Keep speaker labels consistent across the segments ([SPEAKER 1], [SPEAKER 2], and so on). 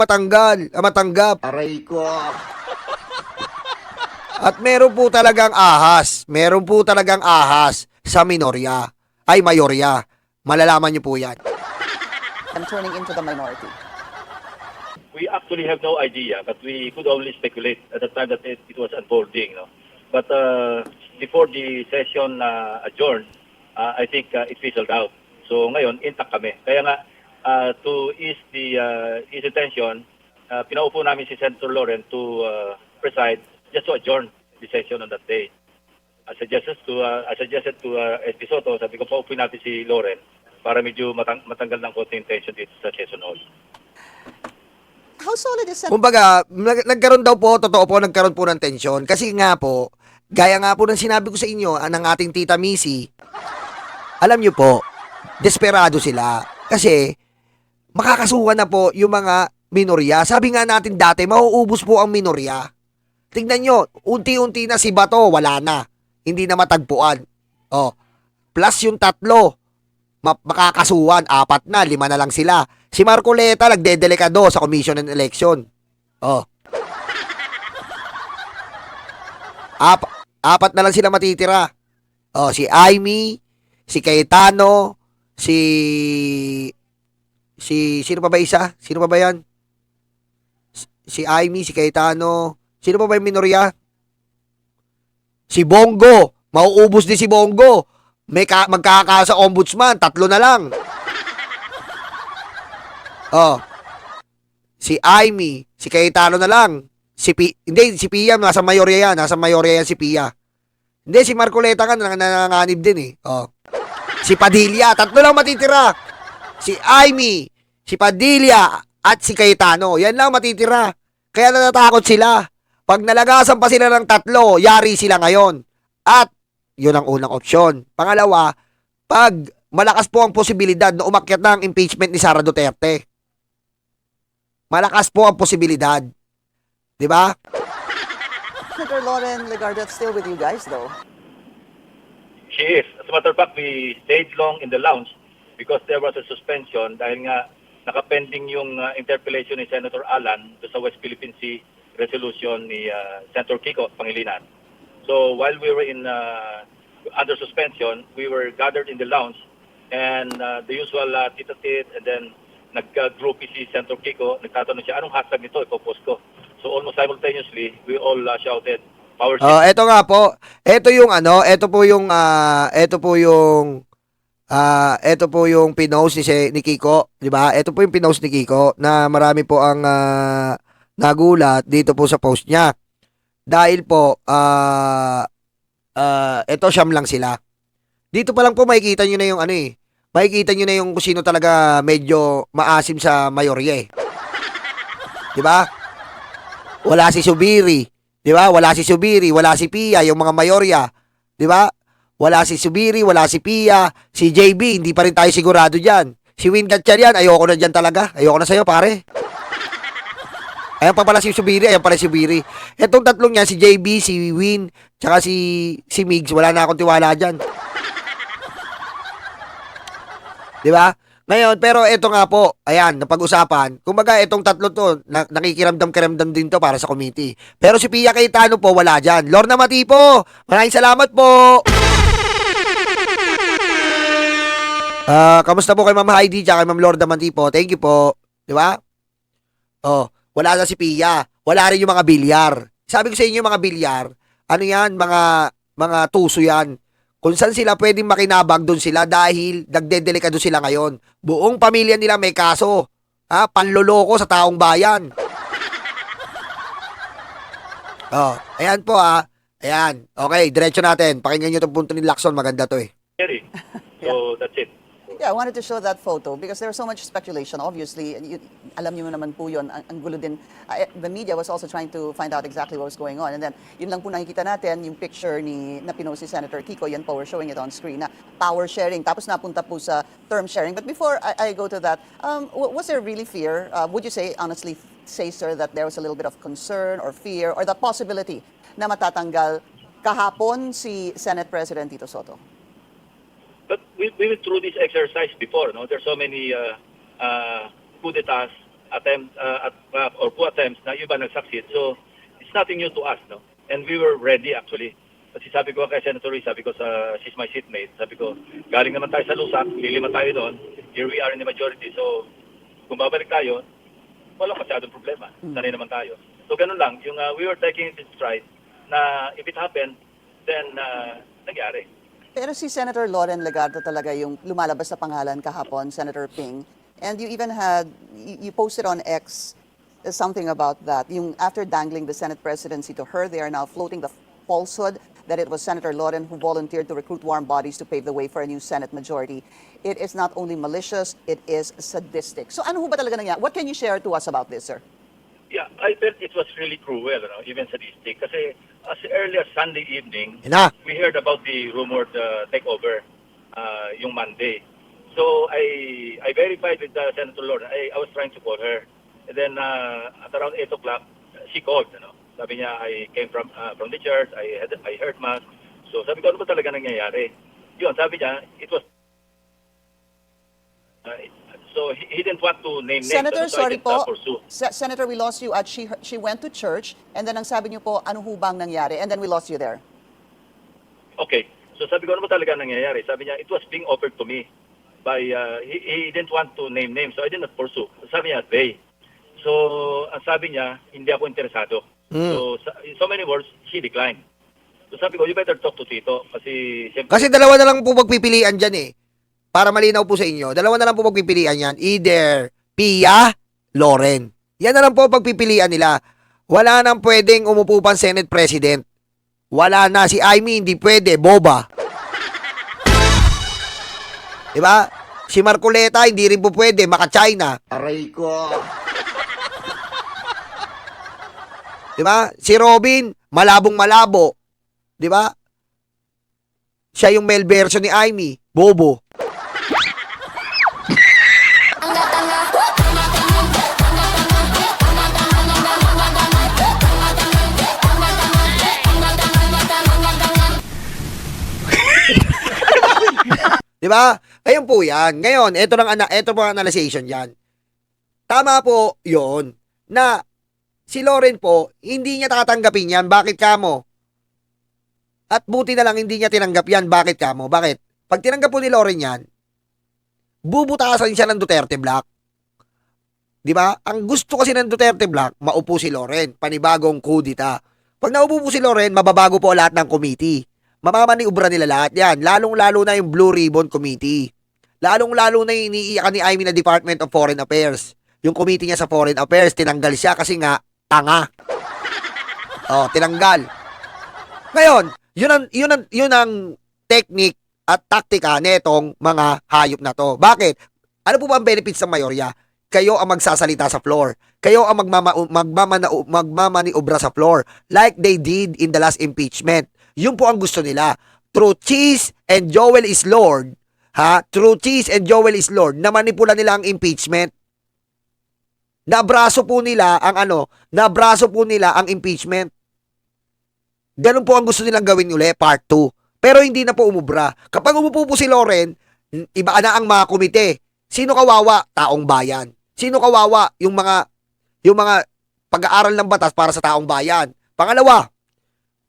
[SPEAKER 1] matanggap.
[SPEAKER 2] Aray ko.
[SPEAKER 1] At meron po talagang ahas. Meron po talagang ahas sa minorya. Ay, mayorya. Malalaman niyo po yan.
[SPEAKER 3] And turning into the minority.
[SPEAKER 4] We actually have no idea, but we could only speculate at the time that it was unfolding. No? But before the session adjourned, I think it fizzled out. So ngayon, intact kami. Kaya nga, to ease the tension, pinaupo namin si Senator Loren to preside just to adjourn the session on that day. I suggested to SP Soto, sabi ko, paupuin natin si Loren para medyo matanggal ng konting tension dito sa session hall.
[SPEAKER 3] How solid is Senator?
[SPEAKER 1] Kumbaga, nagkaroon daw po, totoo po, nagkaroon po ng tensyon. Kasi nga po, gaya nga po ng sinabi ko sa inyo, ng ating Tita Missy, alam nyo po, desperado sila. Kasi, makakasuhan na po yung mga minorya. Sabi nga natin dati, mauubos po ang minorya. Tingnan nyo, unti-unti na si Bato, wala na. Hindi na matagpuan. Oh, plus yung tatlo, makakasuhan, 4 na, 5 na lang sila. Si Marcoleta, nagdedelikado sa Commission on Election. Oh. 4 na lang sila matitira. Oh, si Amy, si Cayetano, sino pa ba isa? Sino pa ba yan? Si Amy, si Cayetano, sino pa ba yung minorya? Si Bongo. Mauubos din si Bongo. Magkakasa ombudsman. 3 na lang. Oh. Si Amy. Si Cayetano na lang. Hindi, si Pia. Nasa mayorya yan. Nasa mayorya yan si Pia. Hindi, si Marcoleta ka. Nanganganib din eh. Oh. Si Padilla. 3 lang matitira. Si Amy. Si Padilla. At si Cayetano. Yan lang matitira. Kaya natatakot sila. Pag nalagasan pa sila ng 3, yari sila ngayon. At, yun ang unang opsyon. Pangalawa, pag malakas po ang posibilidad na umakyat na ang impeachment ni Sara Duterte. Malakas po ang posibilidad. Di ba?
[SPEAKER 3] Senator Loren Legarda still with you guys, though.
[SPEAKER 4] She is. As a matter of fact, we stayed long in the lounge because there was a suspension dahil nga nakapending yung interpellation ni Senator Alan sa West Philippine Sea resolution ni Senator Kiko Pangilinan. So while we were under suspension, we were gathered in the lounge and the usual tit-a-tit, and then nag-groupie si Senator Kiko, nagtatanong siya, anong hashtag nito, ipopost ko. So almost simultaneously, we all shouted, power shift.
[SPEAKER 1] Eto nga po. Ito po yung pinost ni Kiko, di ba? Ito po yung pinost ni Kiko na marami po ang nagulat dito po sa post niya. Dahil po ito siyam lang sila. Dito pa lang po makikita niyo na yung makikita niyo na yung kung sino talaga medyo maasim sa mayorya eh. Di ba? Wala si Subiri, di ba? Wala si Subiri, wala si Pia, yung mga mayorya, di ba? Wala si Subiri, wala si Pia, si JB, hindi pa rin tayo sigurado diyan. Si Win Gatchalian, ayoko na diyan talaga. Ayoko na sa'yo, pare. Ayan pa pala si Subiri, ayan pala si Subiri. Etong tatlong niya, si JB, si Win, tsaka si Migs, wala na akong tiwala dyan. Di ba? Ngayon, pero eto nga po, ayan, napag-usapan. Kumbaga, etong tatlo to, nakikiramdam-kiramdam din to para sa committee. Pero si Pia Cayetano po, wala dyan. Lorna Matipo, maraming salamat po. Kamusta po kay Ma'am Heidi, tsaka kay Ma'am Lorna Matipo? Thank you po. Di ba? Oh. Wala na si Pia. Wala rin yung mga bilyar. Sabi ko sa inyo, mga bilyar, ano yan, mga tuso yan. Kung saan sila pwedeng makinabang, doon sila dahil nagdedelikado sila ngayon. Buong pamilya nila may kaso. Panloloko sa taong bayan. Oh, ayan po Ayan. Okay, diretso natin. Pakinggan nyo itong punto ni Lacson. Maganda to eh.
[SPEAKER 4] So that's it.
[SPEAKER 3] Yeah, I wanted to show that photo because there was so much speculation. Obviously, alam niyo naman po yun, ang gulo din. The media was also trying to find out exactly what was going on. And then, yun lang po nakikita natin, yung picture na pinost si Senator Kiko, yan po, we're showing it on screen, na power sharing. Tapos napunta po sa term sharing. But before I go to that, was there really fear? Would you say, honestly, sir, that there was a little bit of concern or fear or the possibility na matatanggal kahapon si Senate President Tito Soto?
[SPEAKER 4] But we went through this exercise before, no? There's so many coup d'etats attempt or coup attempts na yung iba nag-succeed. So, it's nothing new to us, no? And we were ready actually. Kasi sabi ko kay Senator Ruiz, sabi ko she's my seatmate, sabi ko, galing naman tayo sa lusak, lilima tayo doon, here we are in the majority, so kung babalik tayo, walang masyadong problema. Sanay naman tayo. So ganun lang, yung we were taking it in stride na if it happened, then nangyari.
[SPEAKER 3] Pero si Senator Loren Legarda talaga yung lumalabas sa pangalan kahapon, Senator Ping. And you even had, you posted on X something about that. Yung after dangling the Senate presidency to her, they are now floating the falsehood that it was Senator Loren who volunteered to recruit warm bodies to pave the way for a new Senate majority. It is not only malicious, it is sadistic. So ano ho ba talaga nangyari? What can you share to us about this, sir?
[SPEAKER 4] Yeah, I felt it was really cruel, even sadistic. Kasi as early as Sunday evening,
[SPEAKER 1] Yan na.
[SPEAKER 4] we heard about the rumored takeover yung Monday. So I verified with Senator Loren. I was trying to call her. And then at around 8 o'clock, she called. Sabi niya, I came from the church, I heard mass. So sabi ko, ano ba talaga nangyayari? Yun, sabi niya, it was... so he didn't want to name names.
[SPEAKER 3] Senator,
[SPEAKER 4] So I
[SPEAKER 3] sorry
[SPEAKER 4] didn't,
[SPEAKER 3] po.
[SPEAKER 4] pursue.
[SPEAKER 3] Senator, we lost you at she went to church and then ang sabi niyo po, ano ho bang nangyari? And then we lost you there.
[SPEAKER 4] Okay. So sabi ko, ano ba talaga nangyayari? Sabi niya, it was being offered to me by, he didn't want to name names, so I did not pursue. Sabi niya, they. So, ang sabi niya, hindi ako interesado. So, in so many words, she declined. So sabi ko, you better talk to Tito. Kasi, siyempre,
[SPEAKER 1] Kasi dalawa na lang po magpipilian dyan eh. Para malinaw po sa inyo, dalawa na lang po magpipilian yan. Either Pia, Loren. Yan na lang po pagpipilian nila. Wala nang pwedeng umupo pang Senate President. Wala na. Si Amy hindi pwede. Boba. Diba? Si Marcoleta hindi rin po pwede. Maka-China.
[SPEAKER 2] Aray ko.
[SPEAKER 1] Diba? Si Robin, malabong malabo. Diba? Siya yung male version ni Amy. Bobo. Diba? Ayun po yan. Ngayon, ito po ang analyzation yan. Tama po yon na si Loren po, hindi niya tatanggapin yan. Bakit kamo? At buti na lang hindi niya tinanggap yan. Bakit kamo? Bakit? Pag tinanggap po ni Loren yan, bubutasan siya ng Duterte Black. Diba? Ang gusto kasi ng Duterte Black, maupo si Loren. Panibagong kudita. Pag naupo po si Loren, mababago po lahat ng committee. Mamamaniubra nila lahat yan. Lalong-lalo na yung Blue Ribbon Committee. Lalong-lalo na yung iniiyakan ni Amy na Department of Foreign Affairs. Yung committee niya sa Foreign Affairs, tinanggal siya kasi nga, tanga. Oh, tinanggal. Ngayon, yun ang technique at taktika netong mga hayop na to. Bakit? Ano po ba ang benefits ng mayorya? Kayo ang magsasalita sa floor. Kayo ang magmamaniobra sa floor. Like they did in the last impeachment. Yun po ang gusto nila. Through cheese and Joel is Lord, through cheese and Joel is Lord, na manipula nila ang impeachment. Nabraso po nila ang impeachment. Ganun po ang gusto nilang gawin uli, part 2. Pero hindi na po umubra. Kapag umupo po si Loren, iba na ang mga komite. Sino kawawa? Taong bayan. Sino kawawa? Yung mga pag-aaral ng batas para sa taong bayan. Pangalawa,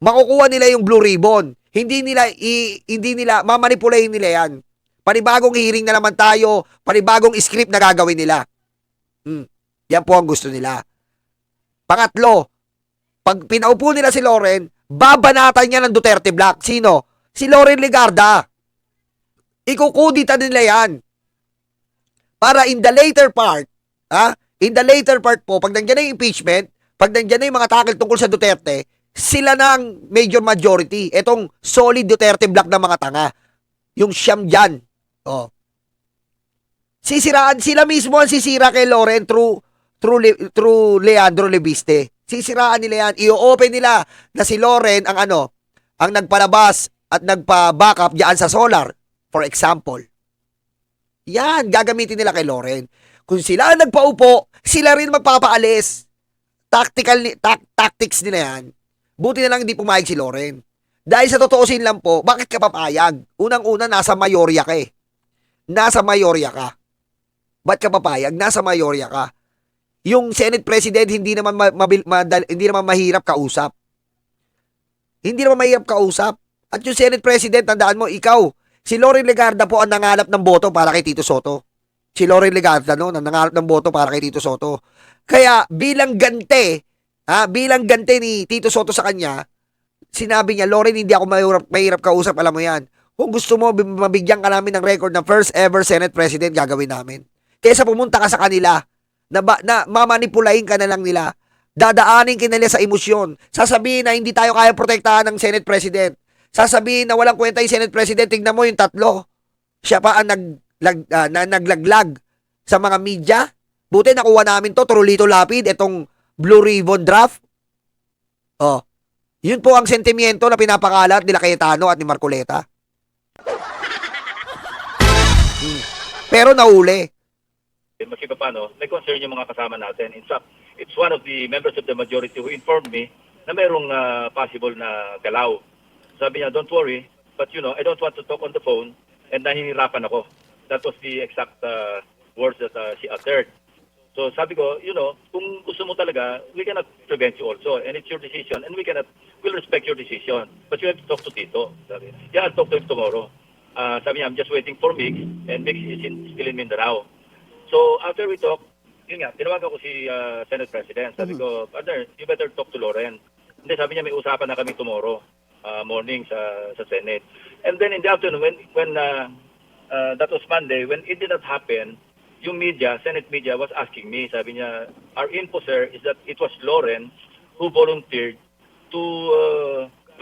[SPEAKER 1] makukuha nila yung Blue Ribbon. Hindi nila mamanipulahin nila yan. Panibagong hearing na naman tayo, panibagong script na gagawin nila. Yan po ang gusto nila. Pangatlo, pag pinaupo nila si Loren, babanatan niya ng Duterte Black. Sino? Si Loren Legarda. Ikukudita nila yan. Para in the later part po, pag nandiyan na yung impeachment, pag nandiyan na yung mga takil tungkol sa Duterte, sila na ang major majority. Etong solid Duterte Black na mga tanga. Yung siyam dyan. Oh. Sisiraan, sila mismo ang sisira kay Loren through Leandro Lebiste. Sisiraan nila yan. I-open nila na si Loren ang nagpalabas at nagpa-backup diyan sa solar. For example. Yan, gagamitin nila kay Loren. Kung sila ang nagpaupo, sila rin magpapaalis. Tactics nila yan. Buti na lang hindi pumayag si Loren. Dahil sa totoosin lang po, bakit ka papayag? Unang-una, nasa mayorya ka eh. Nasa mayorya ka. Ba't ka papayag? Nasa mayorya ka. yung Senate President hindi naman hindi naman mahirap kausap. Hindi naman mahirap kausap. At yung Senate President, tandaan mo, ikaw, si Loren Legarda po ang nangalap ng boto para kay Tito Soto. Si Loren Legarda, no, nangalap ng boto para kay Tito Soto. Kaya bilang gante ni Tito Soto sa kanya, sinabi niya, Loren, hindi ako mahirap kausap, alam mo yan. Kung gusto mo, mabigyan ka namin ng record na first ever Senate President, gagawin namin. Kesa pumunta ka sa kanila, na mamanipulahin ka na lang nila, dadaanin ka nila sa emosyon, sasabihin na hindi tayo kaya protektahan ng Senate President, sasabihin na walang kwenta yung Senate President, tignan mo yung tatlo, siya pa ang naglaglag sa mga media. Buti nakuha namin to, Trulito Lapid, itong Blue Ribbon Draft. Oh, yun po ang sentimiento na pinapakalat nila Cayetano at ni Marcoleta. Pero nahuli.
[SPEAKER 4] Maski pa paano, may concern yung mga kasama natin. In fact, it's one of the members of the majority who informed me na mayroong possible na galaw. Sabi niya, don't worry, but I don't want to talk on the phone and nahihirapan ako. That was the exact words that she uttered. So sabi ko, kung gusto mo talaga, we cannot prevent you also. And it's your decision. And we'll respect your decision. But you have to talk to Tito. Sabi, yeah, I'll talk to him tomorrow. Sabi niya, I'm just waiting for Mix. And Mix is still in Mindanao. So after we talk, yun nga, tinawagan ko si Senate President. Sabi ko, Partner, you better talk to Loren. Hindi, sabi niya, may usapan na kami tomorrow morning sa Senate. And then in the afternoon, when that was Monday, when it did not happen, yung media, Senate media was asking me, sabi niya, our info, sir, is that it was Loren who volunteered to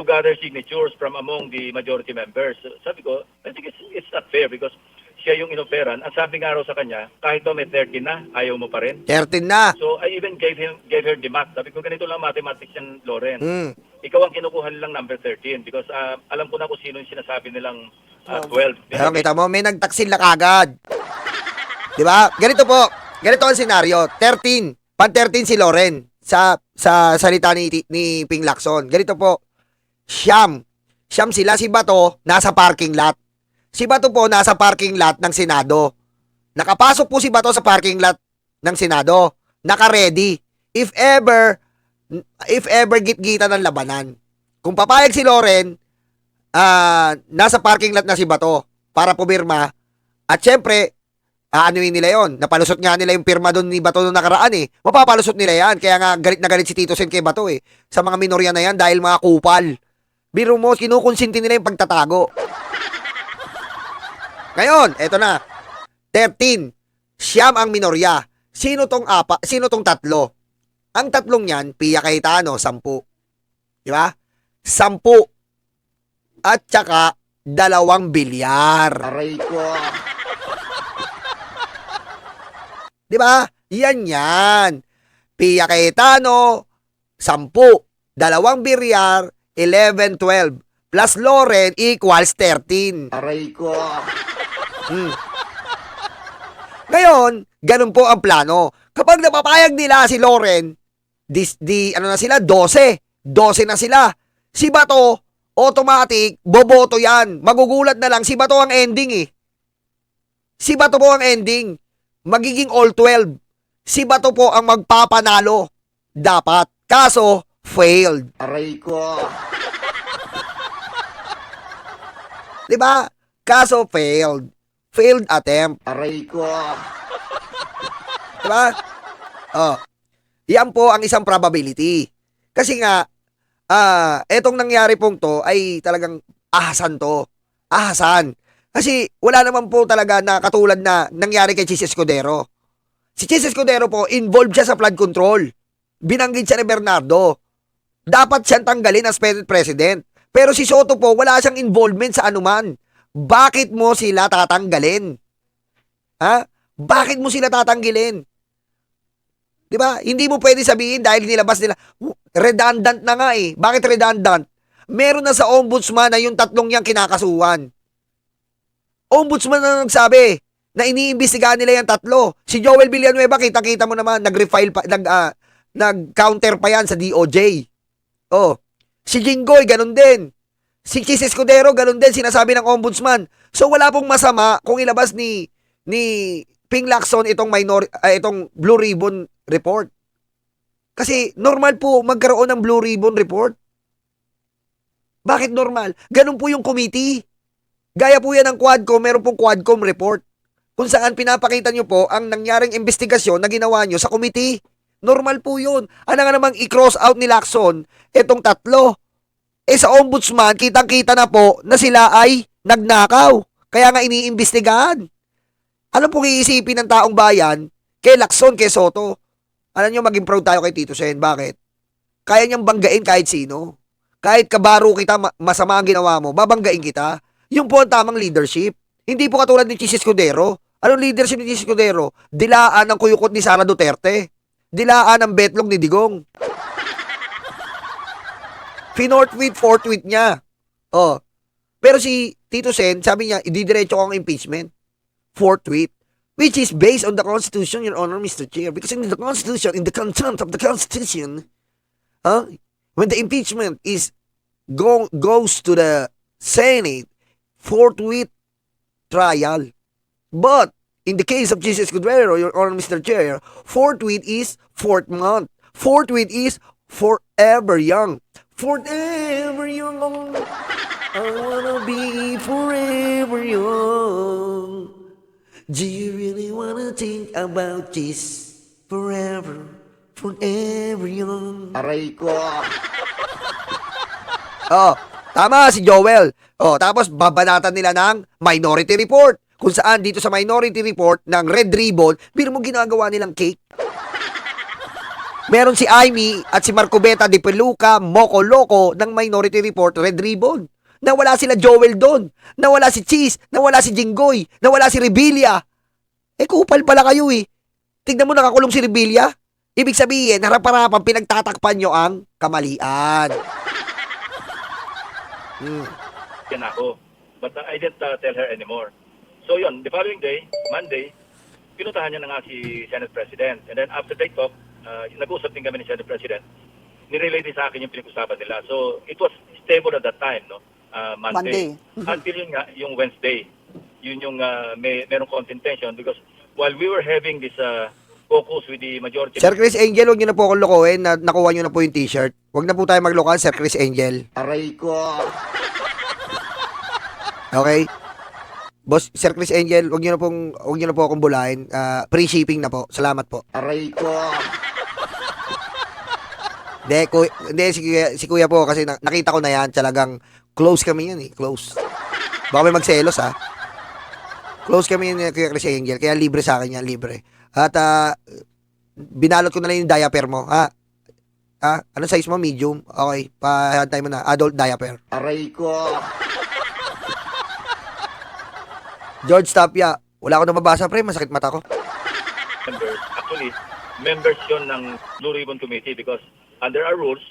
[SPEAKER 4] gather signatures from among the majority members. Sabi ko, I think it's not fair because siya yung inoperan. Ang sabi nga raw sa kanya, kahit daw may 13 na, ayaw mo pa rin.
[SPEAKER 1] 13 na.
[SPEAKER 4] So I even gave her the math. Sabi ko, ganito lang mathematics yan, Loren. Ikaw ang kinukuha nilang number 13 because alam ko na kung sino yung sinasabi nilang 12.
[SPEAKER 1] Pero kita mo, may nagtaksil na kagad. Di ba? Ganito po. Ganito ang senaryo. 13. Pan-13 si Loren sa salita ni Ping Lacson. Ganito po. Siyam sila. Si Bato, nasa parking lot. Si Bato po, nasa parking lot ng Senado. Nakapasok po si Bato sa parking lot ng Senado. Naka-ready. If ever git-gita ng labanan. Kung papayag si Loren, nasa parking lot na si Bato para pumirma. At syempre, aanuin nila yon. Napalusot nga nila yung pirma doon ni Bato noong nakaraan eh. Mapapalusot nila yan. Kaya nga galit na galit si Tito Sen kay Bato eh. Sa mga minorya na yan dahil mga kupal. Biro mo, kinukonsinti nila yung pagtatago. Ngayon, eto na. 13. Siyam ang minorya. Sino tong tatlo? Ang tatlong yan, Pia Cayetano, 10. Di ba? 10. At saka, 2 bilyar.
[SPEAKER 2] Aray ko.
[SPEAKER 1] Di ba? Yan. Pia Cayetano, 10. 2 bilyar, 11, 12. Plus Loren equals 13.
[SPEAKER 2] Aray ko.
[SPEAKER 1] Ngayon, ganun po ang plano. Kapag napapayag nila si Loren, ano na sila? 12. 12 na sila. Si Bato, automatic, boboto yan. Magugulat na lang, si Bato ang ending eh. Si Bato po ang ending. Magiging all 12. Si Bato po ang magpapanalo. Dapat. Kaso, failed.
[SPEAKER 2] Aray ko.
[SPEAKER 1] Diba? Kaso, failed. Failed attempt.
[SPEAKER 2] Aray ko.
[SPEAKER 1] Diba? Oh. Yan po ang isang probability. Kasi nga, etong nangyari pong to ay talagang ahasan to. Ahasan. Kasi wala naman po talaga na katulad na nangyari kay Chis Escudero. Si Chis Escudero po, involved siya sa flood control. Binanggit siya ni Bernardo. Dapat siyang tanggalin as president. Pero si Soto po, wala siyang involvement sa anuman. Bakit mo sila tatanggalin? Ha? Bakit mo sila tatanggalin? Di ba? Hindi mo pwede sabihin dahil nilabas nila. Redundant na nga eh. Bakit redundant? Meron na sa ombudsman na yung tatlong yang kinakasuhan. Ombudsman na nagsabi na iniimbestigahan nila yung tatlo. Si Joel Villanueva, kita-kita mo naman, nag-refile pa, nag-counter pa yan sa DOJ. Oh. Si Jinggoy, ganun din. Si Chis Escudero, ganun din, sinasabi ng ombudsman. So wala pong masama kung ilabas ni Ping Lacson itong Blue Ribbon report. Kasi normal po magkaroon ng Blue Ribbon report. Bakit normal? Ganun po yung committee. Gaya po yan ng Quadcom, meron pong Quadcom report. Kung saan pinapakita nyo po ang nangyaring investigasyon na ginawa nyo sa committee. Normal po yun. Ano nga namang i-cross out ni Lacson itong tatlo. Sa ombudsman, kitang-kita na po na sila ay nagnakaw. Kaya nga iniimbestigahan. Ano pong iisipin ng taong bayan kay Lacson, kay Soto? Alam nyo, maging proud tayo kay Tito Sen. Bakit? Kaya niyang banggain kahit sino. Kahit kabaro kita, masama ang ginawa mo, babanggain kita. Yung po ang tamang leadership. Hindi po katulad ni Chis Escudero. Anong leadership ni Chis Escudero? Dilaan ng kuyukot ni Sara Duterte. Dilaan ng betlog ni Digong. Finortweet, fortweet niya. Oh. Pero si Tito Sen, sabi niya, ididiretso ko ang impeachment. Fortweet. Which is based on the Constitution, Your Honor, Mr. Chair. Because in the Constitution, in the content of the Constitution, when the impeachment goes to the Senate, forthwith trial. But in the case of Jesus Escudero, Your Honor, Mr. Chair, forthwith is 4th month. Forthwith is forever young. Forever young. I wanna be forever young. Do you really wanna think about this forever young?
[SPEAKER 2] Aray ko.
[SPEAKER 1] Oh, tama si Joel. Oh, tapos babanatan nila ng Minority Report. Kung saan dito sa Minority Report ng Red Ribbon, biro mo ginagawa nilang cake. Meron si Amy at si Marcobeta de Peluca, Moco Loco ng Minority Report Red Ribbon. Nawala sila Joel doon. Nawala si Cheese. Nawala si Jinggoy. Nawala si Rebilla. Kupal pala kayo eh. Tignan mo, nakakulong si Rebilla. Ibig sabihin, harap-harapan pinagtatakpan nyo ang kamalian.
[SPEAKER 4] Yan ako. But I didn't tell her anymore. So yun, the following day, Monday, pinuntahan niya na nga si Senate President. And then after they talk, nag-usap din kami ni Senate President. Nirelay din sa akin yung pinag-usapan nila. So it was stable at that time, no? Monday. Until yun nga, yung Wednesday. Yun yung merong contention because while we were having this focus with the majority...
[SPEAKER 1] Sir Chris Angel, huwag nyo na po akong lokohin na nakuha nyo na po yung t-shirt. Huwag na po tayo maglokohan, Sir Chris Angel.
[SPEAKER 2] Aray ko.
[SPEAKER 1] Okay? Boss, Sir Chris Angel, huwag nyo na po akong bulahin. Pre-shipping na po. Salamat po.
[SPEAKER 2] Aray ko.
[SPEAKER 1] Hindi, si kuya po kasi nakita ko na yan. Talagang close kami yan eh. Close. Baka may magselos ha. Close kami yan Kuya Chris Angel. Kaya libre sa akin yan. Libre. At binalot ko na lang yung diaper mo. Ha? Anong size mo? Medium? Okay. Pahantay mo na. Adult diaper.
[SPEAKER 2] Aray ko.
[SPEAKER 1] George Tapia. Wala ko na mabasa pre. Masakit mata ko.
[SPEAKER 4] Members, actually, members yun ng Blue Ribbon Committee because under our rules,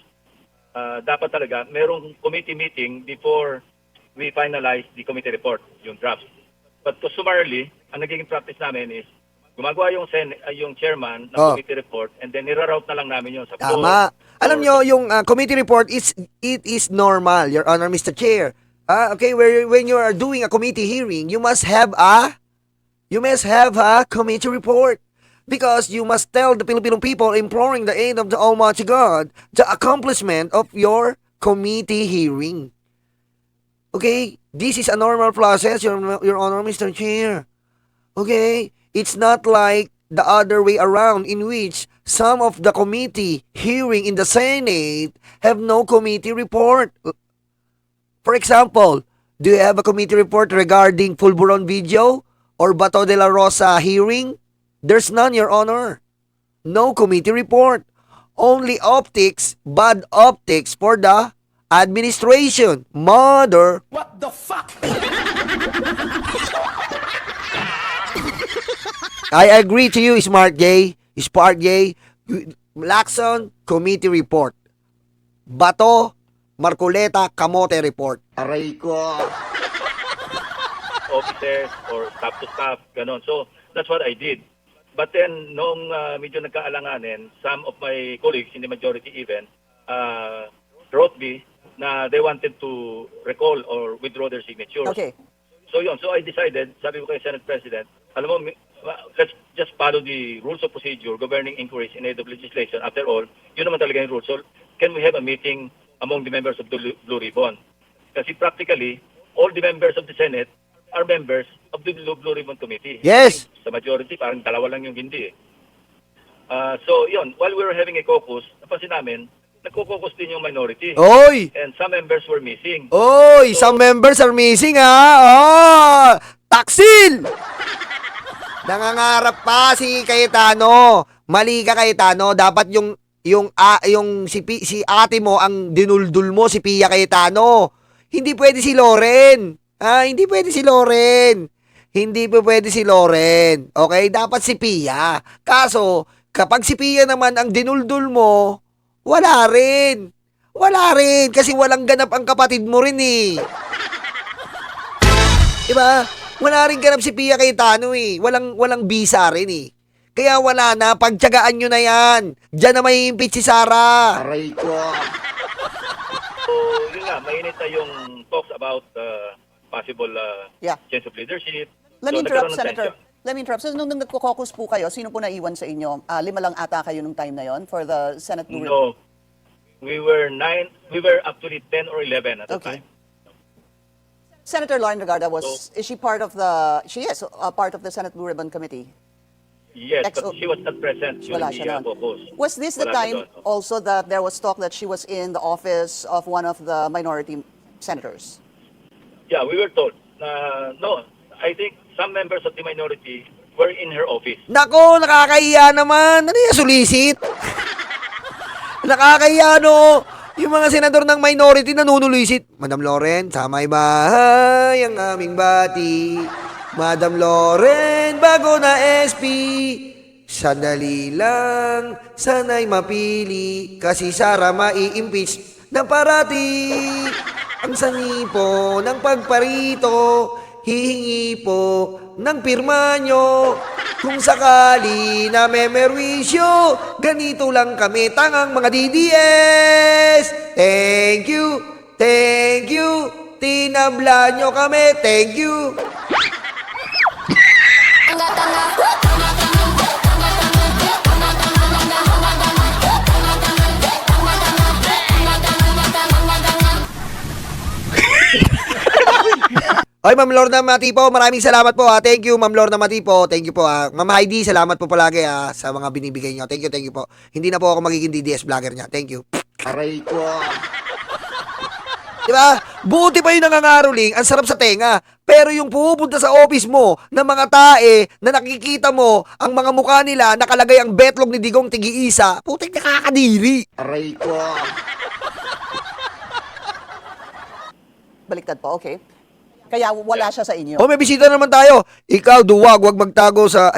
[SPEAKER 4] dapat talaga merong committee meeting before we finalize the committee report, yung draft. But customarily, ang nagiging practice namin is gumagawa yung chairman ng committee report and then niraroute na lang namin yun sa floor.
[SPEAKER 1] Tama. Alam nyo, yung committee report, it is normal, Your Honor, Mr. Chair. Okay, when you are doing a committee hearing, you must have a committee report. Because you must tell the Filipino people, imploring the aid of the Almighty God, the accomplishment of your committee hearing. Okay? This is a normal process, Your Honor, Mr. Chair. Okay? It's not like the other way around in which some of the committee hearing in the Senate have no committee report. For example, do you have a committee report regarding Fulburon video or Bato de la Rosa hearing? There's none, Your Honor. No committee report. Only optics, bad optics for the administration. Mother.
[SPEAKER 2] What the fuck?
[SPEAKER 1] I agree to you, Smart J. Lacson, committee report. Bato, Marcoleta, Kamote report.
[SPEAKER 2] Aray ko.
[SPEAKER 4] Officers or staff to staff, ganon. So, that's what I did. But then, noong medyo nagkaalanganin, some of my colleagues in the majority even wrote me na they wanted to recall or withdraw their signatures.
[SPEAKER 3] Okay.
[SPEAKER 4] So yun, so I decided, sabi ko kay Senate President, alam mo, let's just follow the rules of procedure governing inquiries in aid of legislation. After all, yun naman talaga yung rules. So, can we have a meeting among the members of the Blue Ribbon? Kasi practically, all the members of the Senate are members of the Blue Ribbon Committee.
[SPEAKER 1] Yes.
[SPEAKER 4] Sa majority, parang dalawa lang yung hindi eh. So, yun, while we were having a caucus, napansin namin, nagko-caucus din yung minority.
[SPEAKER 1] Oy!
[SPEAKER 4] And some members were missing.
[SPEAKER 1] Oy! Some members are missing, ha? Oh! Taksil! Nangangarap pa si Cayetano. Mali ka, Cayetano. Dapat si ate mo ang dinuldul mo, si Pia Cayetano. Hindi pwede si Loren. Hindi pwede si Loren. Hindi po pwede si Loren. Okay? Dapat si Pia. Kaso, kapag si Pia naman ang dinuldul mo, wala rin. Wala rin. Kasi walang ganap ang kapatid mo rin eh. Diba? Wala rin ganap si Pia Cayetano eh. Walang bisa rin eh. Kaya wala na. Pagtyagaan nyo na yan. Diyan na may impeach si Sara.
[SPEAKER 2] Aray ko.
[SPEAKER 4] So, yun nga, mainit na yung talks about possible
[SPEAKER 3] Yeah.
[SPEAKER 4] change of leadership.
[SPEAKER 3] Let me
[SPEAKER 4] So,
[SPEAKER 3] interrupt,
[SPEAKER 4] nagkaroon ng
[SPEAKER 3] Senator.
[SPEAKER 4] tension.
[SPEAKER 3] Let me interrupt. So, nung nagko-caucus po kayo, sino po naiwan sa inyo? 5 lang ata kayo nung time na yon for the Senate Blue Ribbon?
[SPEAKER 4] No. We were actually 10 or 11 at the
[SPEAKER 3] Okay.
[SPEAKER 4] time.
[SPEAKER 3] Senator Lauren Regarda is she part of she is part of the Senate Blue Ribbon Committee?
[SPEAKER 4] Yes,
[SPEAKER 3] XO.
[SPEAKER 4] but she was not present during
[SPEAKER 3] Wala
[SPEAKER 4] the
[SPEAKER 3] siya doon.
[SPEAKER 4] caucus.
[SPEAKER 3] Was this the
[SPEAKER 4] Wala siya
[SPEAKER 3] time
[SPEAKER 4] doon.
[SPEAKER 3] also that there was talk that she was in the office of one of the minority senators?
[SPEAKER 4] Yeah, we were told. No, I think some members of the minority were in her office.
[SPEAKER 1] Nako, nakakahiya naman. Ano yung sulisit? Nakakahiya, no? Yung mga senador ng minority nanunulisit. Madam Loren, sa may bahay ang aming bati. Madam Loren, bago na SP. Sandali lang, sana'y mapili. Kasi Sara mai-impeach na parati. Ang sanipo ng pagparito, hihingi po ng pirma nyo. Kung sakali na may merwisyo, ganito lang kami, tangang mga DDS. Thank you, tinabla nyo kami, thank you. Oy, Ma'am Lorna Matipo, maraming salamat po ha. Thank you, Ma'am Lorna Matipo. Thank you po ha. Ma'am Heidi, salamat po palagi ha sa mga binibigay nyo. Thank you po. Hindi na po ako magiging DDS vlogger niya. Thank you.
[SPEAKER 2] Aray ko.
[SPEAKER 1] Diba? Buti pa yung nangangaroling, ang sarap sa tenga. Pero yung pupunta sa office mo ng mga tae na nakikita mo ang mga mukha nila nakalagay ang betlog ni Digong Tigi-isa, putik nakakadiri.
[SPEAKER 2] Aray ko.
[SPEAKER 3] Baliktad po, okay. Kaya wala siya sa inyo.
[SPEAKER 1] O may bisita naman tayo. Ikaw, duwag, wag magtago sa,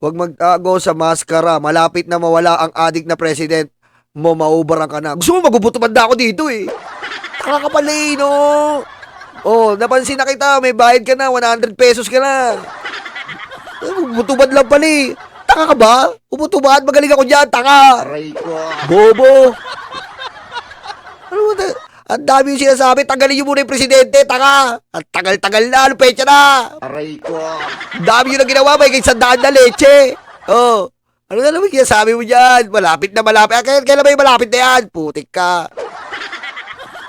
[SPEAKER 1] wag magtago sa maskara. Malapit na mawala ang adik na president mo, maubaran ka na. Gusto mo magubutubad ako dito eh. Nakakapalay, no? Oh, napansin na kita, may bayad ka na, 100 pesos ka na. Butubad lang pala eh. Taka ka ba? Butubad, magaling ako dyan, taka.
[SPEAKER 2] Aray ko.
[SPEAKER 1] Bobo. Ano ba? Ang dami yung sinasabi, tanggalin niyo muna yung presidente, taka. Ang tagal-tagal na, ano pecha na.
[SPEAKER 2] Aray ko.
[SPEAKER 1] Ang dami yung na ginawa, may kahit 100 na leche. Oh. Ano na naman kinasabi mo dyan? Malapit na malapit. Kailan ba yung malapit na yan? Putik ka.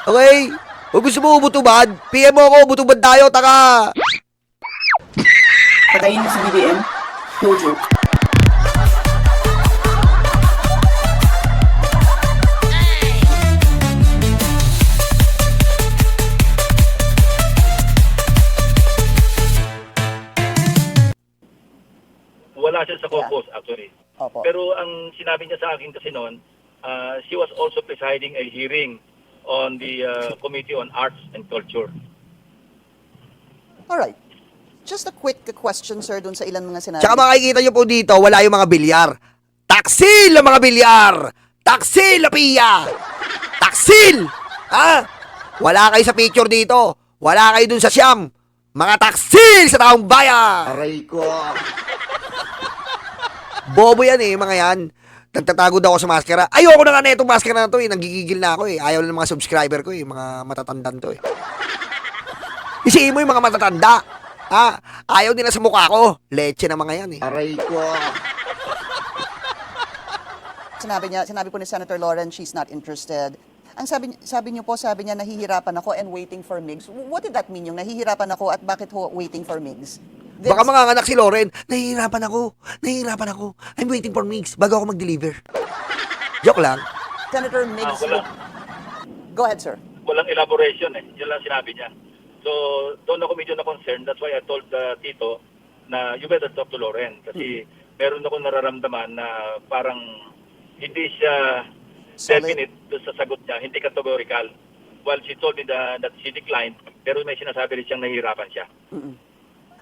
[SPEAKER 1] Okay? Kung gusto mo ubutubad, PM mo ako, ubutubad tayo, taka.
[SPEAKER 5] Patayin mo si BBM? No joke.
[SPEAKER 4] Wala siya sa caucus, actually.
[SPEAKER 3] Opo.
[SPEAKER 4] Pero ang sinabi niya sa akin kasi noon, she was also presiding a hearing on the Committee on Arts and Culture.
[SPEAKER 3] All right. Just a quick question, sir, dun sa ilan mga sinabi.
[SPEAKER 1] Tsaka makikita nyo po dito, wala yung mga bilyar. Taksil ang mga bilyar! Taksil na piya! Taksil! Ha? Wala kayo sa picture dito. Wala kayo dun sa siyam. Mga taksil sa taong bayan!
[SPEAKER 2] Aray ko.
[SPEAKER 1] Bobo yan eh, mga yan. Nagtatago daw ako sa maskara. Ayoko na nga na itong maskara na to eh. Nanggigigil na ako eh. Ayaw na ng mga subscriber ko eh. Mga matatandan to eh. Isiin mo yung mga matatanda. Ayaw nila sa mukha ko. Leche na mga yan eh.
[SPEAKER 2] Aray ko.
[SPEAKER 3] Sinabi po ni Senator Lauren, she's not interested. Ang sabi niyo po, sabi niya, nahihirapan ako and waiting for MIGS. What did that mean, yung nahihirapan ako at bakit ho waiting for MIGS?
[SPEAKER 1] Baka manganganak si Loren. Nahihirapan ako. I'm waiting for mix bago ako mag-deliver. Joke lang.
[SPEAKER 3] Senator MIGS,
[SPEAKER 4] wala.
[SPEAKER 3] go ahead, sir.
[SPEAKER 4] Walang elaboration eh. Yun lang sinabi niya. So, doon ako medyo na-concern. That's why I told Tito na you better talk to Loren. Kasi meron ako nararamdaman na parang hindi siya
[SPEAKER 3] Solid.
[SPEAKER 4] definite doon sa sagot niya. Hindi categorical. While she told me that she declined, pero may sinasabi rin siyang nahihirapan siya.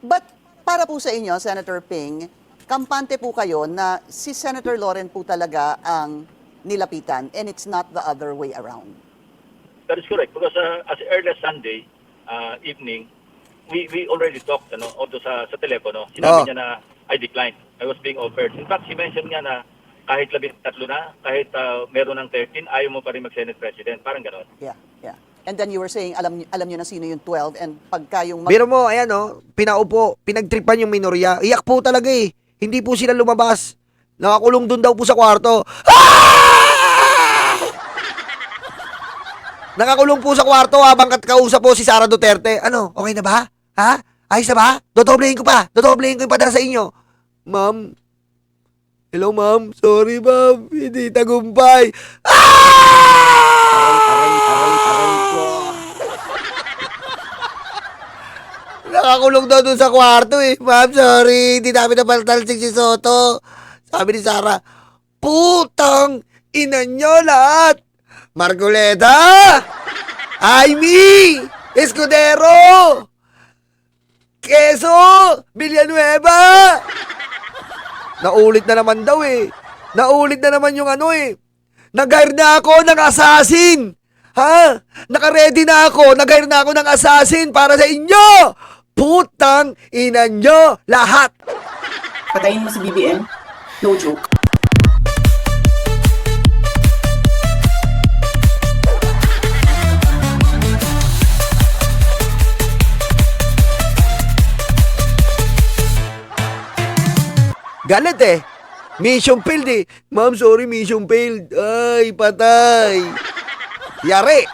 [SPEAKER 3] But para po sa inyo, Senator Ping, kampante po kayo na si Senator Lauren po talaga ang nilapitan and it's not the other way around.
[SPEAKER 4] That is correct. Because as early as Sunday evening, we already talked, although sa telepono. Sinabi niya na I declined. I was being offered. In fact, she mentioned niya na kahit 13 na, kahit meron ng 13, ayaw mo pa rin mag-Senate President. Parang gano'n.
[SPEAKER 3] Yeah. And then you were saying, alam niyo na sino yung 12 and pagka yung...
[SPEAKER 1] Biro mo, ayan pinaupo, pinagtripan yung minorya. Iyak po talaga eh. Hindi po sila lumabas. Nakakulong dun daw po sa kwarto. Nakakulong po sa kwarto habang kausap po si Sara Duterte. Ano, okay na ba? Ha? Ayos na ba? Dodoblehin ko yung padala sa inyo. Ma'am. Hello, ma'am. Sorry, ma'am. Hindi tagumpay.
[SPEAKER 2] Aray ko.
[SPEAKER 1] Nakakulong daw dun sa kwarto eh. Ma'am, sorry. Hindi namin napaltalsik si Soto. Sabi ni Sara, putang ina nyo lahat. Margoleta! Aimee! Escudero! Queso! Villanueva! Naulit na naman daw eh. Naulit na naman yung Nag-hire na ako ng assassin! Ha? Naka-ready na ako. Nag-hire na ako ng assassin para sa inyo! Putang ina nyo lahat!
[SPEAKER 5] Patayin mo si BBM? No joke.
[SPEAKER 1] Galit eh. Mission failed eh. Ma'am, sorry, mission failed. Ay, patay. Yari.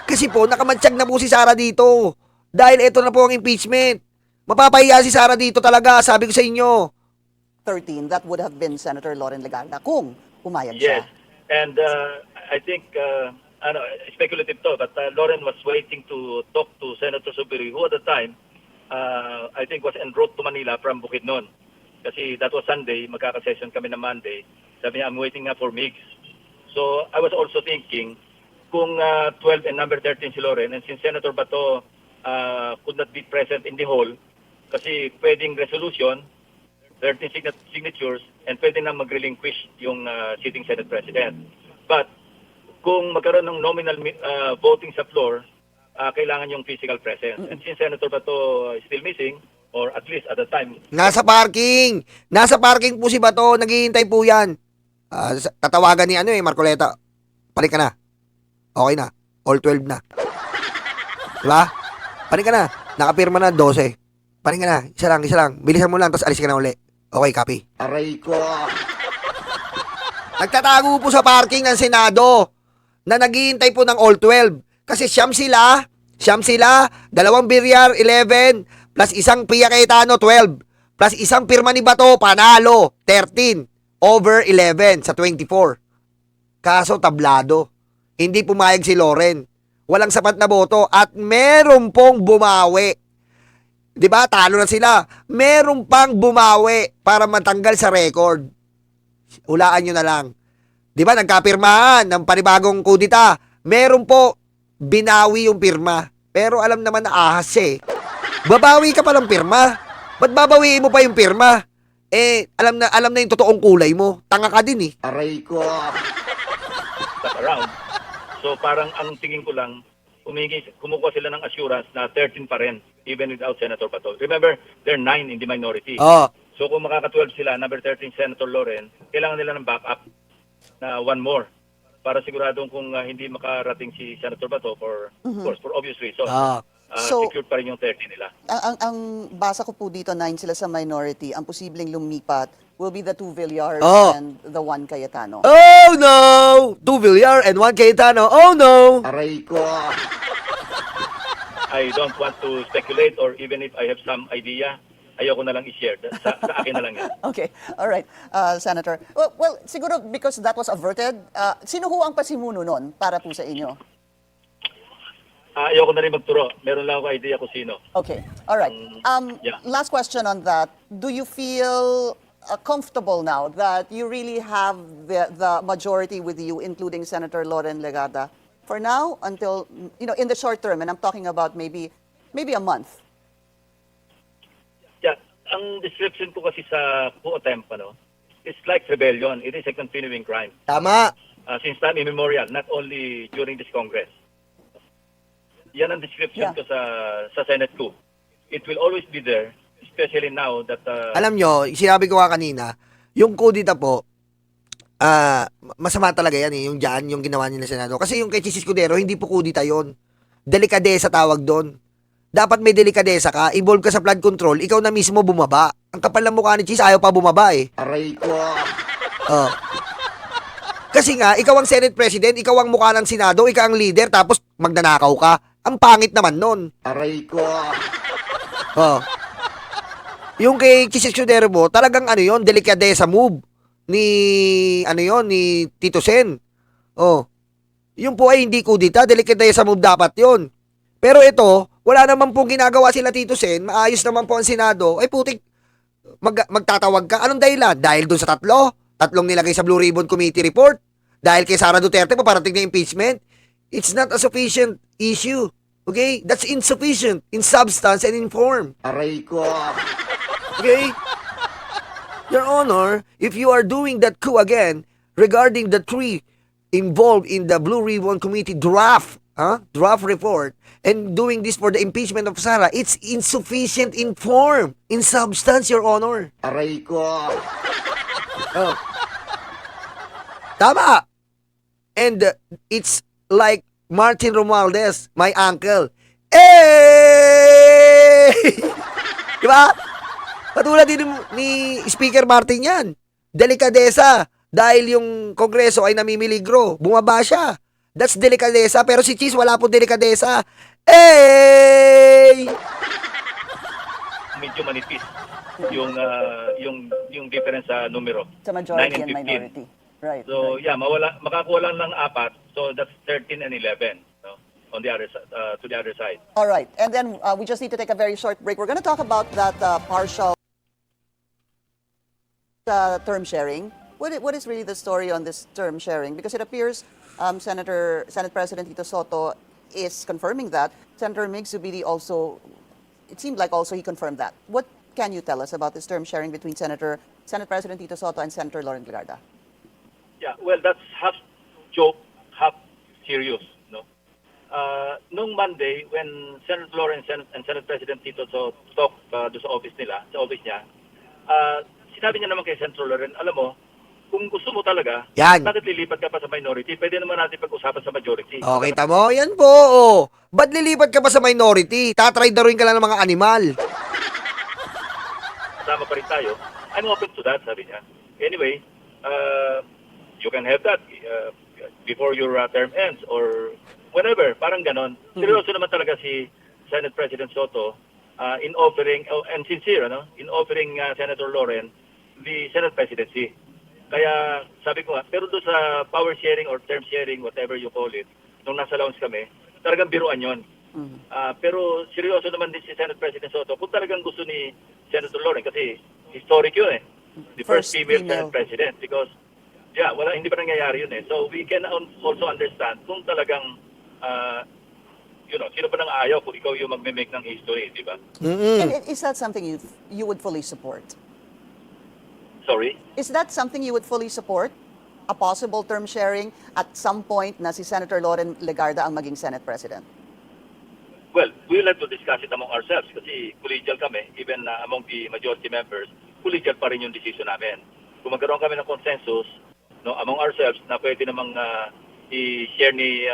[SPEAKER 1] Kasi po, nakamansyag na po si Sara dito. Dahil ito na po ang impeachment. Mapapahiya si Sara dito talaga, sabi ko sa inyo.
[SPEAKER 3] 13, that would have been Senator Lauren Legarda kung pumayag
[SPEAKER 4] Yes.
[SPEAKER 3] siya.
[SPEAKER 4] And I think, speculative to, but Lauren was waiting to talk to Senator Subiri, who at the time, I think was en route to Manila from Bukidnon. Kasi that was Sunday, magkaka-session kami na Monday. Sabi niya, I'm waiting nga for MIGS. So I was also thinking, kung 12 and number 13 si Lauren, and since Senator Bato could not be present in the hall, kasi pwedeng resolution, 13 signatures, and pwede na mag-relinquish yung sitting Senate President. But kung magkaroon ng nominal voting sa floor, kailangan yung physical presence. And since Senator Bato is still missing, or at least at the time,
[SPEAKER 1] Nasa parking. Nasa parking po si Bato. Naghihintay po yan. Tatawagan ni Marcoleta. Balik ka na. Okay na. All 12 na. Diba? Balik ka na. Nakapirma na 12. Balik ka na. Isa lang. Bilisan mo lang, tapos alis ka na uli. Okay, copy.
[SPEAKER 2] Aray ko.
[SPEAKER 1] Nagtatago po sa parking ng Senado na naghihintay po ng all 12. Kasi siyam sila, dalawang Biryar, 11, plus isang Pia Cayetano, 12, plus isang pirma ni Bato, panalo, 13, over 11 sa 24. Kaso tablado, hindi pumayag si Lauren. Walang sapat na boto at meron pong bumawi. 'Di ba? Talo na sila. Meron pang bumawi para matanggal sa record. Hulaan nyo na lang. 'Di ba? Nagkapirmahan ng panibagong kudita. Meron po binawi yung pirma. Pero alam naman na ahas eh. Babawi ka pa ng pirma. Ba't babawiin mo pa yung pirma? Alam na yung totoong kulay mo. Tanga ka din eh.
[SPEAKER 2] Aray ko.
[SPEAKER 4] stuck around. So parang ang tingin ko lang, kumukuha sila ng assurance na 13 pa rin, even without Senator Bato. Remember, they're 9 in the minority.
[SPEAKER 1] Oo.
[SPEAKER 4] So kung makaka-12 sila, number 13 Senator Lauren, kailangan nila ng backup na one more para siguradong kung hindi makarating si Senator Bato for, of course, for obvious reasons.
[SPEAKER 3] So-
[SPEAKER 4] secured pa rin yung 30 nila.
[SPEAKER 3] Ang basa ko po dito, 9 sila sa minority. Ang posibleng lumipat will be the 2 Villars
[SPEAKER 1] Oh.
[SPEAKER 3] and the 1 Cayetano.
[SPEAKER 1] Oh no! 2 Villar and 1 Cayetano. Oh no!
[SPEAKER 2] Aray ko.
[SPEAKER 4] I don't want to speculate or even if I have some idea, ayoko na lang i-share. Sa akin na lang yan.
[SPEAKER 3] Okay, all right, Senator. Well, siguro because that was averted, sino ho ang pasimuno nun para po sa inyo?
[SPEAKER 4] Ayoko na rin magturo. Meron lang ako idea kung sino.
[SPEAKER 3] Okay, all right.
[SPEAKER 4] Yeah.
[SPEAKER 3] Last question on that. Do you feel comfortable now that you really have the majority with you, including Senator Loren Legarda, for now until, in the short term, and I'm talking about maybe a month?
[SPEAKER 4] Yeah, ang description ko kasi sa coup attempt, it's like rebellion. It is a continuing crime.
[SPEAKER 1] Tama.
[SPEAKER 4] Since time immemorial, not only during this Congress. Yan ang description
[SPEAKER 3] Yeah.
[SPEAKER 4] ko sa Senate coup. It will always be there, especially now that...
[SPEAKER 1] Alam nyo, sinabi ko nga kanina, yung kudita po, masama talaga yan yung dyan, yung ginawa niya sa Senado. Kasi yung kay Chis Escudero, hindi po kudita yon. Delikadesa tawag doon. Dapat may delikadesa ka, involve ka sa flood control, ikaw na mismo bumaba. Ang kapal ng mukha ni Chis, ayaw pa bumaba eh.
[SPEAKER 2] Aray ko.
[SPEAKER 1] Oh. Kasi nga, ikaw ang Senate President, ikaw ang mukha ng Senado, ikaw ang leader, tapos magnanakaw ka. Ang pangit naman nun.
[SPEAKER 2] Aray ko.
[SPEAKER 1] Oh. Yung kay Chis Escudero mo, talagang delikadesa move ni Tito Sen. Oh. Yung po ay hindi kudita, delikadesa move dapat yon. Pero ito, wala naman pong ginagawa sila Tito Sen, maayos naman po ang Senado, ay putik, magtatawag ka. Anong dahilan? Dahil dun sa tatlong nilagay sa Blue Ribbon Committee report, dahil kay Sara Duterte paparating na impeachment. It's not a sufficient issue. Okay? That's insufficient in substance and in form.
[SPEAKER 2] Aray ko.
[SPEAKER 1] Okay? Your Honor, if you are doing that coup again regarding the three involved in the Blue Ribbon Committee draft report and doing this for the impeachment of Sara, it's insufficient in form, in substance, Your Honor.
[SPEAKER 2] Aray ko.
[SPEAKER 1] Oh. Tama. And it's like Martin Romualdez, my uncle. Eh! Diba? Patulad din ni Speaker Martin yan. Delikadesa. Dahil yung Kongreso ay namimiligro. Bumaba siya. That's delikadesa. Pero si Cheese wala po delikadesa. Eh!
[SPEAKER 4] Medyo manipis yung difference sa numero.
[SPEAKER 3] Sa majority
[SPEAKER 4] 9
[SPEAKER 3] and
[SPEAKER 4] 15.
[SPEAKER 3] minority. Right.
[SPEAKER 4] So,
[SPEAKER 3] right.
[SPEAKER 4] yeah, makakuha lang ng 4. So, that's 13 and 11 on the other side, to the other side.
[SPEAKER 3] All right. And then we just need to take a very short break. We're going to talk about that partial term sharing. What is really the story on this term sharing? Because it appears Senate President Tito Soto is confirming that. Senator Mig Zubiri also, it seemed like also he confirmed that. What can you tell us about this term sharing between Senate President Tito Soto and Senator Loren Legarda?
[SPEAKER 4] Yeah, well, that's half joke, half serious, no? Nung Monday, when Senator Lawrence and Senate President Tito talked doon sa office niya, sinabi niya naman kay Senator Lawrence, alam mo, kung gusto mo talaga,
[SPEAKER 1] Yan.
[SPEAKER 4] bakit lilipat ka pa sa minority? Pwede naman natin pag-usapan sa majority.
[SPEAKER 1] Okay, tamo. Yan po. Oh. Ba't lilipat ka pa sa minority? Tatry daruin ka lang ng mga animal.
[SPEAKER 4] Kasama pa rin tayo. I'm open to that, sabi niya. Anyway, you can have that before your term ends or whenever, parang ganon. Seryoso naman talaga si Senate President Soto in offering, and sincere, in offering Senator Loren the Senate presidency. Kaya sabi ko nga, pero doon sa power sharing or term sharing, whatever you call it, nung nasa lounge kami, talagang biruan yon. Pero seryoso naman din si Senate President Soto kung talagang gusto ni Senator Loren kasi historic yun eh. The first female Senate President because hindi pa nangyayari yun eh. So we can also understand kung talagang sino pa nang ayaw kung ikaw yung magme-make ng history, di ba?
[SPEAKER 3] And is that something you would fully support?
[SPEAKER 4] Sorry?
[SPEAKER 3] Is that something you would fully support? A possible term sharing at some point na si Senator Loren Legarda ang maging Senate President?
[SPEAKER 4] Well, we'll have to discuss it among ourselves kasi collegial kami, even among the majority members, collegial pa rin yung decision namin. Kung magkaroon kami ng consensus among ourselves na pwede namang i-share ni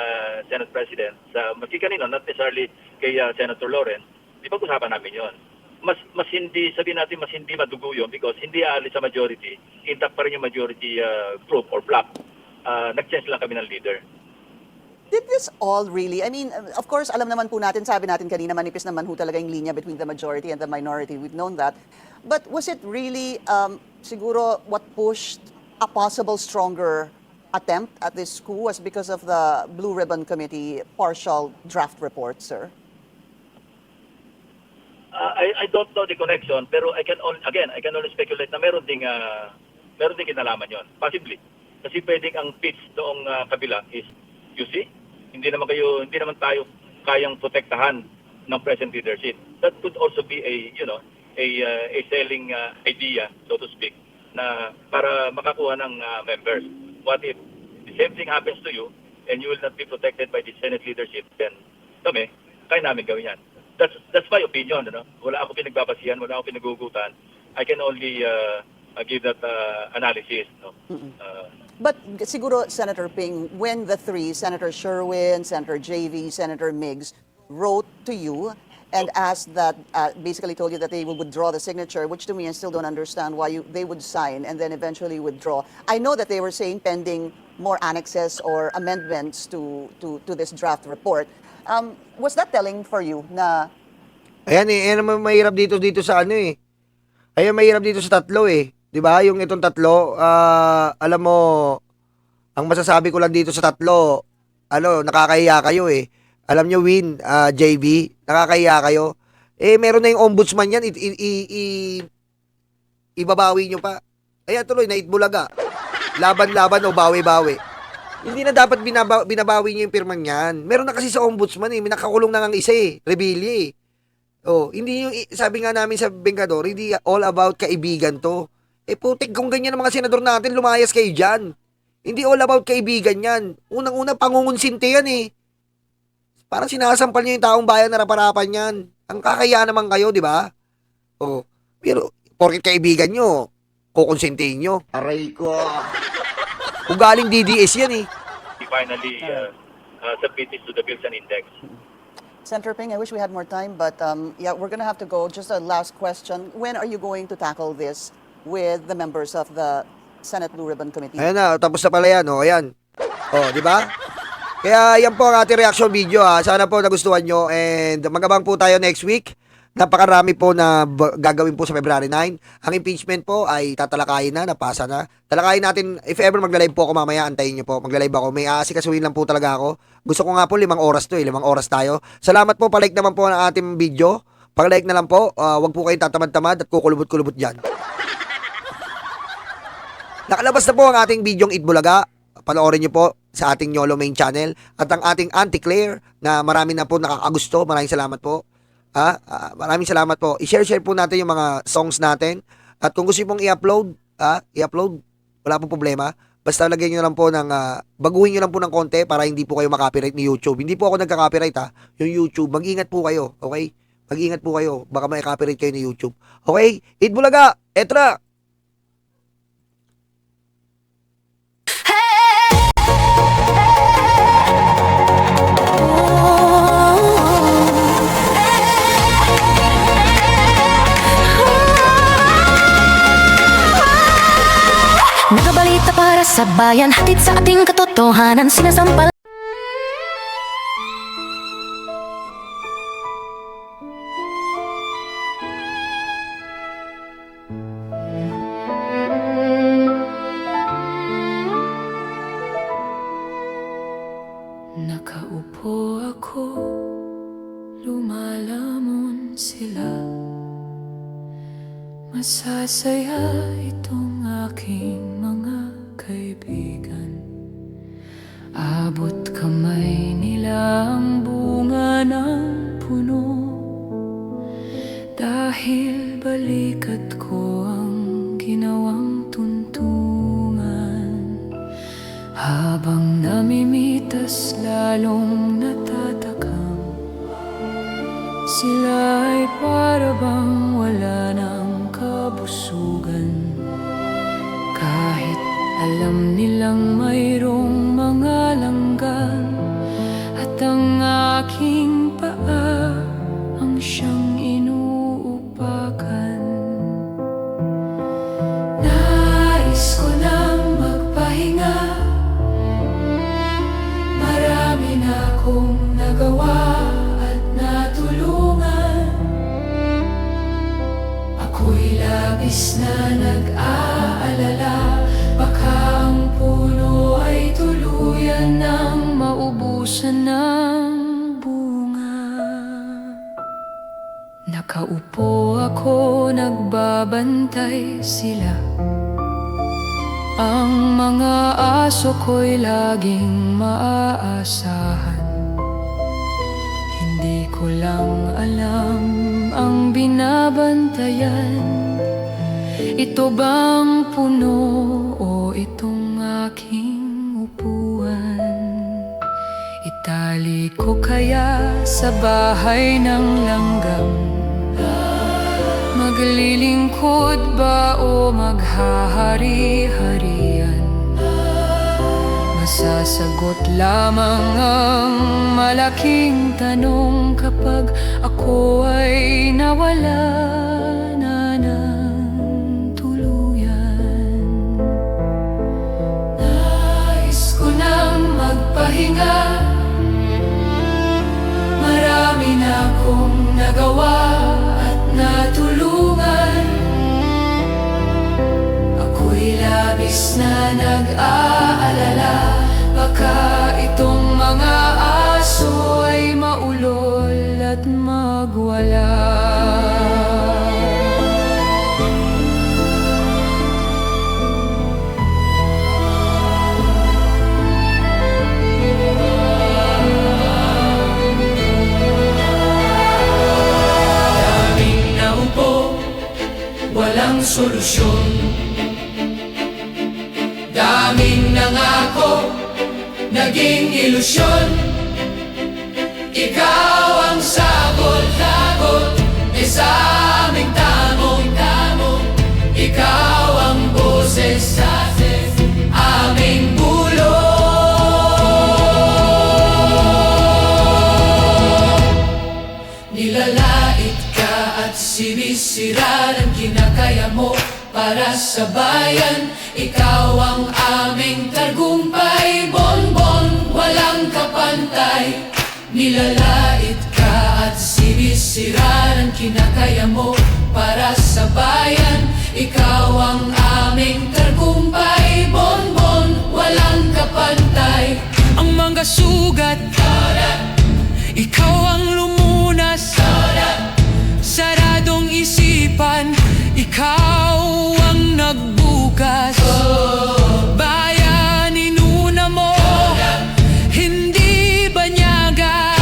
[SPEAKER 4] Senate President sa maski kanino, not necessarily kay Senator Lawrence, di pag-usapan namin yon. Mas hindi, sabihin natin, mas hindi madugo yun because hindi aalis sa majority, intact pa rin yung majority group or block. Nag-change lang kami ng leader.
[SPEAKER 3] Did this all really, I mean, of course, alam naman po natin, sabi natin kanina, manipis naman ho talaga yung linya between the majority and the minority. We've known that. But was it really, siguro, what pushed a possible stronger attempt at this coup was because of the Blue Ribbon Committee partial draft report, sir?
[SPEAKER 4] I don't know the connection, pero I can only speculate na meron ding kinalaman yon. Possibly. Kasi pwedeng ang pitch noong kabila is, you see, hindi naman tayo kayang protektahan ng present leadership. That could also be a selling idea, so to speak, na para makakuha ng members. What if the same thing happens to you and you will not be protected by the Senate leadership? Then kaya namin gawin yan. That's my opinion. Ano? Wala ako pinagbabasihan, wala ako pinagugutan. I can only give that analysis. No?
[SPEAKER 3] But siguro, Senator Ping, when the three, Senator Sherwin, Senator JV, Senator Miggs, wrote to you and asked that, basically told you that they will withdraw the signature, which to me I still don't understand why they would sign and then eventually withdraw. I know that they were saying pending more annexes or amendments to this draft report. Was that telling for you na...
[SPEAKER 1] Ayan naman mahirap dito sa ano eh. Ayan mahirap dito sa tatlo eh. 'Di ba? Yung itong tatlo, alam mo, ang masasabi ko lang dito sa tatlo, nakakahiya kayo eh. Alam nyo, Win, JB, nakakahiya kayo. Meron na yung ombudsman yan, ibabawi nyo pa. Ayan tuloy, naitbulaga. Laban-laban o bawi-bawi. Hindi na dapat binabawi nyo yung pirmang yan. Meron na kasi sa ombudsman may nakakulong na ng isa rebelli hindi yung, sabi nga namin sa Bengador, hindi all about kaibigan to. Putik, kung ganyan ang mga senador natin, lumayas kayo dyan. Hindi all about kaibigan yan. Unang-una, pangungonsinti yan eh. Parang sinasampal niyo yung taong bayan na raparapan yan. Ang kakaya naman kayo, di ba? Pero, porket kaibigan nyo, kukonsintihin nyo.
[SPEAKER 2] Aray ko.
[SPEAKER 1] Kung galing DDS yan eh.
[SPEAKER 4] He finally submitted to the Bills and Index.
[SPEAKER 3] Senator Ping, I wish we had more time, but yeah, we're going to have to go. Just a last question. When are you going to tackle this with the members of the Senate Blue Ribbon Committee?
[SPEAKER 1] Ayan na, tapos na pala yan. Ayan. Di ba? Kaya yan po ang ating reaction video ha. Sana po nagustuhan nyo and magabang po tayo next week. Napakarami po na gagawin po sa February 9. Ang impeachment po ay tatalakayin na, napasa na. Talakayin natin, if ever magla-live po ako mamaya, antayin nyo po. Magla-live ako, may aasikasuhin lang po talaga ako. Gusto ko nga po 5 oras to 5 oras tayo. Salamat po, palike naman po ng ating video. Pag-like na lang po, wag po kayong tatamad-tamad at kukulubot-kulubot dyan. Nakalabas na po ang ating bidyong Itbulaga. Panoorin nyo po sa ating YOLO main channel. At ang ating Auntie Claire na marami na po nakakagusto. Maraming salamat po. Maraming salamat po. I-share po natin yung mga songs natin. At kung gusto nyo pong i-upload, wala pong problema. Basta lagyan nyo lang po ng, baguhin nyo lang po ng konti para hindi po kayo makopyright ni YouTube. Hindi po ako nagka-copyright yung YouTube. Mag-ingat po kayo, okay? Mag-ingat po kayo. Baka may copyright kayo ni YouTube. Okay? Itbulaga! Etra!
[SPEAKER 6] Nagabalita para sa bayan, hatid sa ating katotohanan, sinasampal. Nakaupo ako, lumalamon sila. Masasaya itong aking mga kaibigan. Abot kamay nila ang bunga ng puno. Dahil balikat ko ang ginawang tuntungan. Habang namimitas lalong natatakam, sila ay para bang wala ng kabusugan. Kahit alam nilang mayroong mga lang
[SPEAKER 7] nagawa at natulungan. Ako'y labis na nag-aalala, baka ang puno ay tuluyan nang maubusan ng bunga. Nakaupo ako, nagbabantay sila. Ang mga aso ko'y laging maaasahan. Hindi ko lang alam ang binabantayan. Ito bang puno o itong aking upuan? Itali ko kaya sa bahay ng langgam? Maglilingkod ba o maghahari-harian? Masasagot lamang ang malaking tanong kapag ako ay nawala na ng tuluyan. Nais ko nang magpahinga, marami na akong nagawa at natulungan. Ako'y labis na nag-aalala, baka itong mga aso ay maulol at magwala. Daming naupo, walang solusyon. Daming nangako, naging ilusyon. Ikaw ang sagot-sagot sa aming tamong-tamong. Ikaw ang boses sa aming bulong. Nilalait ka at sinisira ng kinakaya mo para sa bayan. Ikaw ang aming tagumpay, bonbon, walang kapantay. Nilalait ka at sinisira ng kinakaya mo para sa bayan. Ikaw ang aming tagumpay, bonbon, walang kapantay. Ang mga sugat, ikaw ang lumunas. Saradong isipan, ikaw ang nagbukas. Bayan, inuna mo, hindi banyaga.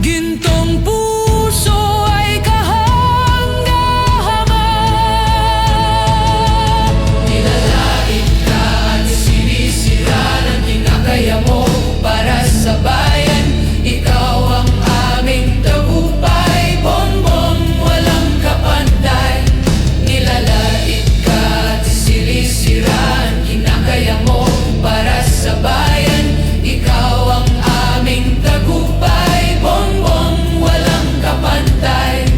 [SPEAKER 7] Gintong puso ay kahanga-hanga. Nilalait ka at sinisira ng kinakaya mo para sa bayan. Ikaw ang aming tagumpay, bonbon, walang kapantay. Nilalait ka at sinisira ang kinakaya mo para sa bayan. Ikaw ang aming tagumpay, bonbon, walang kapantay.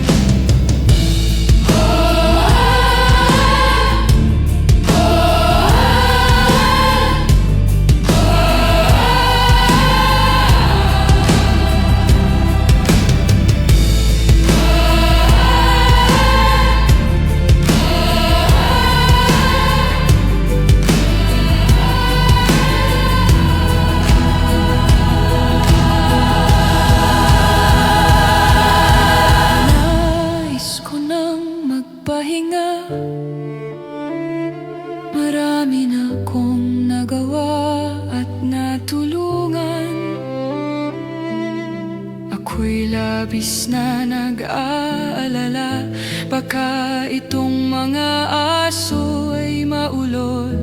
[SPEAKER 7] Nais ko nang magpahinga, marami na akong nagawa at natulungan. Ako'y labis na nag-aalala, baka itong mga aso ay maulol